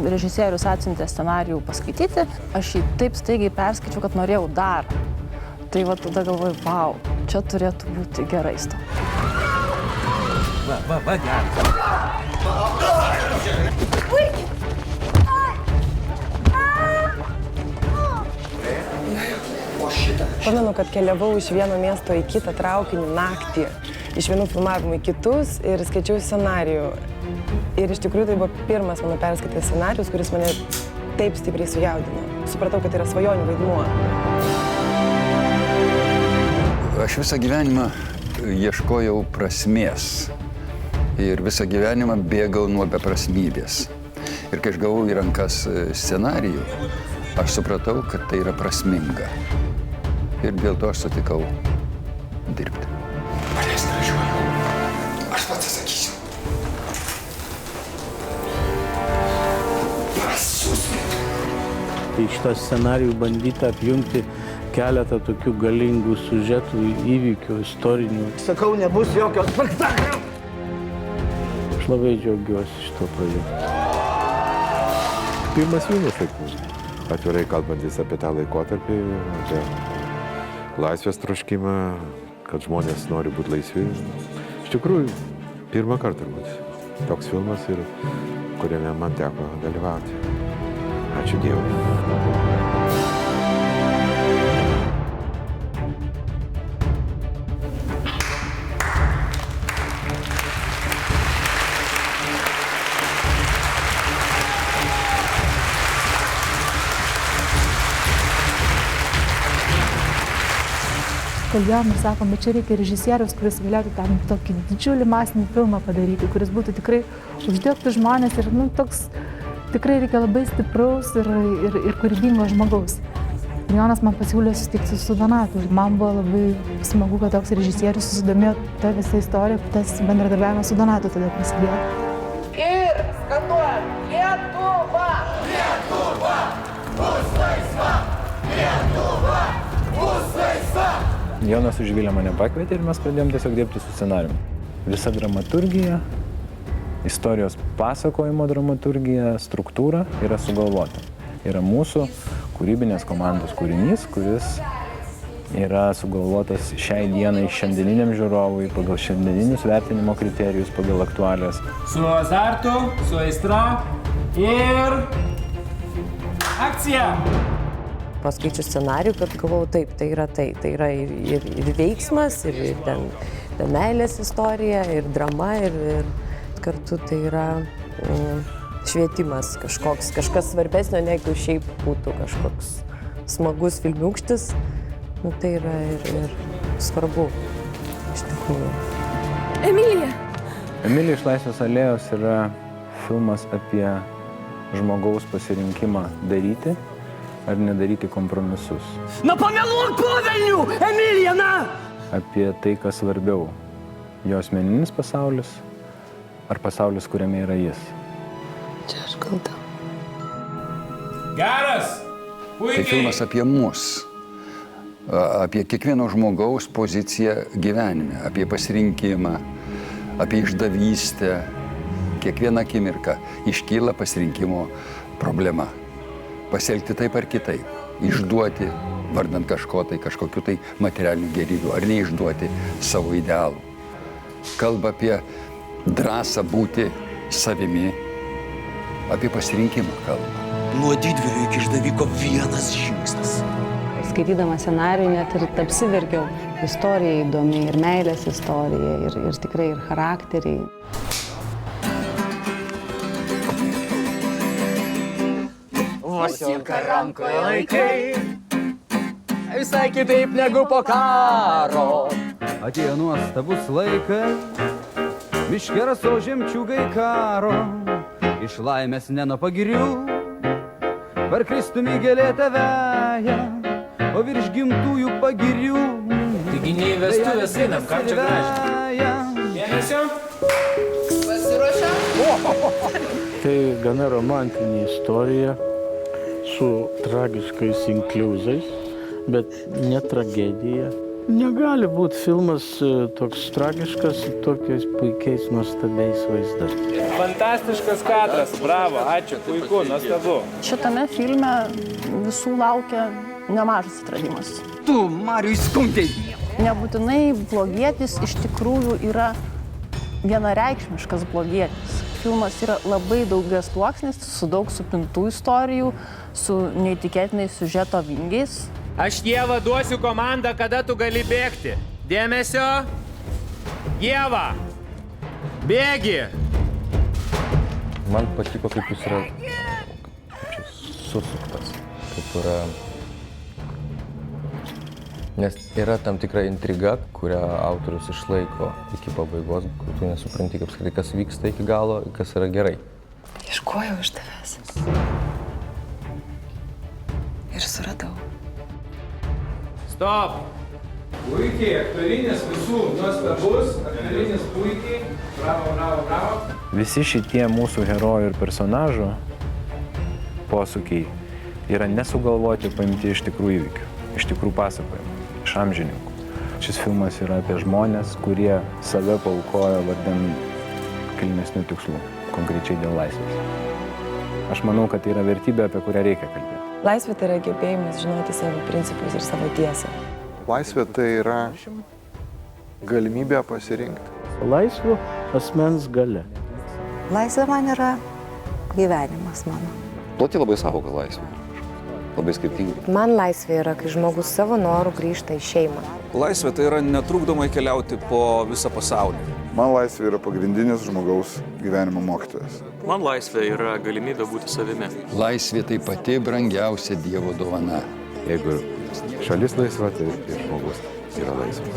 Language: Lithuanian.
režisierius atsiuntė scenarijų paskaityti, aš jį taip staigiai perskaičiau, kad norėjau dar. Tai va tada galvoju, vau, čia turėtų būti gera istorija. Va, geras. Pamenu, kad keliavau iš vieno miesto į kitą traukiniu naktį, iš vienų filmavimų į kitus ir skaičiau scenarijų. Ir iš tikrųjų tai buvo pirmas mano perskaitas scenarijus, kuris mane taip stipriai sujaudino. Supratau, kad tai yra svajonių vaidmuo. Aš visą gyvenimą ieškojau prasmės ir visą gyvenimą bėgau nuo beprasmybės. Ir kai aš gavau į rankas scenarijų, aš supratau, kad tai yra prasminga. Ir dėl to aš sutikau dirbti. Paleisk, važiuoju. Aš pats atsakysiu. Tai šitą scenarijų bandyta apjungti keletą tokių galingų siužetų, įvykių, istorinių. Sakau, nebus jokio spektaklio. Aš labai džiaugiuosi šito projektu. Pirmas filmas, atvirai kalbantis apie tą laikotarpį, apie laisvės troškimą, kad žmonės nori būti laisvi. Iš tikrųjų, pirmą kartą turbūt toks filmas, ir kuriame man teko dalyvauti. Ačiū Dievui. Kalbėjom ir sakom, bet čia reikia režisieriaus, kuris galėtų tam tokį didžiulį masinį filmą padaryti, kuris būtų tikrai uždirbti žmonės ir toks tikrai reikia labai stipraus ir kūrybingo žmogaus. Ir Jonas man pasiūlė susitikti su Donatu. Man buvo labai smagu, kad toks režisierius susidomėjo tą visą istoriją, tas bendradarbiavimas su Donatu tada prasidėjo. Ir skanduojam Lietuva! Lietuva! Bus laisva! Lietuva! Bus laisva! Jonas užvilė mane pakvietė ir mes pradėjom tiesiog dirbti su scenarijumi. Visa dramaturgija, istorijos pasakojimo dramaturgija, struktūra yra sugalvota. Yra mūsų kūrybinės komandos kūrinys, kuris yra sugalvotas šiai dienai šiandieniniam žiūrovui pagal šiandieninius vertinimo kriterijus, pagal aktualijas. Su azartu, su aistra ir akcija! Paskaičiu scenarijų, kad galvojau, taip, tai yra tai. Tai yra ir veiksmas, ir ten meilės istorija, ir drama, ir kartu tai yra švietimas kažkoks, kažkas svarbesnio, negu šiaip būtų kažkoks smagus filmiūkštis. Tai yra ir svarbu, iš tikrųjų. Emilija! Emilija iš Laisvės alėjos yra filmas apie žmogaus pasirinkimą daryti ar nedaryti kompromisus. Na pameluok po velnių, Emilija, na! Apie tai, kas svarbiau. Jo asmeninis pasaulis ar pasaulis, kuriame yra jis. Čia aš kalta. Geras! Puikiai! Tai filmas apie mus, apie kiekvieno žmogaus poziciją gyvenime, apie pasirinkimą, apie išdavystę. Kiekvieną akimirką iškyla pasirinkimo problema. Pasielgti taip ar kitaip, išduoti vardant kažko tai, kažkokių tai materialinių gėrybių, ar neišduoti savo idealų. Kalba apie drąsą būti savimi, apie pasirinkimą kalba. Nuo didvyrio iki išdaviko vienas žingsnis. Skaitydama scenarijų net ir apsiverkiau. Istorija įdomi, ir meilės istorija, ir tikrai ir charakteriai. Vasilka rankoje laikai, visai kitaip negu po karo. Atėjo nuostabus laikas, miške raso žemčiūgai karo, iš laimės ne nuo pagirių, parkristumi gėlėtę veja, o virš gimtųjų pagirių. Taigi ne į vestuvės einam, ką čia gražiai. Dėmesio. Pasiruošę? Tai gana romantinė istorija su tragiškais inkliuzais, bet ne tragedija. Negali būti filmas toks tragiškas su tokiais puikiais, nuostabiais vaizdais. Fantastiškas kadras, bravo, ačiū, puiku, nuostabu. Šitame filme visų laukia nemažas atradimas. Tu, Mariui, skumdei! Nebūtinai blogietis iš tikrųjų yra vienareikšmiškas blogietis. Filmas yra labai daugiasluoksnis, su daug supintų istorijų, su neįtikėtinais siužeto vingiais. Aš Ieva duosiu komandą, kada tu gali bėgti. Dėmesio. Ieva, bėgi. Man patiko, kaip jis yra susuktas, kaip yra... Nes yra tam tikra intriga, kurią autorius išlaiko iki pabaigos, kur tu nesupranti, kas vyksta iki galo, kas yra gerai. Ieškojau iš tavęs. Ir suradau. Stop. Puikiai, aktorinis visų nuostabus, aktorinis puikiai. Bravo, bravo, bravo. Visi šitie mūsų herojų ir personažų posūkiai yra nesugalvoti, paimti iš tikrų įvykių, iš tikrų pasakojimų, iš amžininkų. Šis filmas yra apie žmonės, kurie save paaukojo vardan kilnesnių tikslų, konkrečiai dėl laisvės. Aš manau, kad tai yra vertybė, apie kurią reikia kalbėti. Laisvė tai yra gebėjimas žinoti savo principus ir savo tiesą. Laisvė tai yra galimybė pasirinkti. Laisvo asmens galia. Laisvė man yra gyvenimas mano. Plati labai savoka laisvė. Labai skirtingai. Man laisvė yra, kai žmogus savo norų grįžta į šeimą. Laisvė tai yra netrukdomai keliauti po visą pasaulį. Man laisvė yra pagrindinis žmogaus gyvenimo mokytojas. Man laisvė yra galimybė būti savimi. Laisvė tai pati brangiausia Dievo dovana. Jeigu šalis laisva, tai ir žmogus yra laisvas.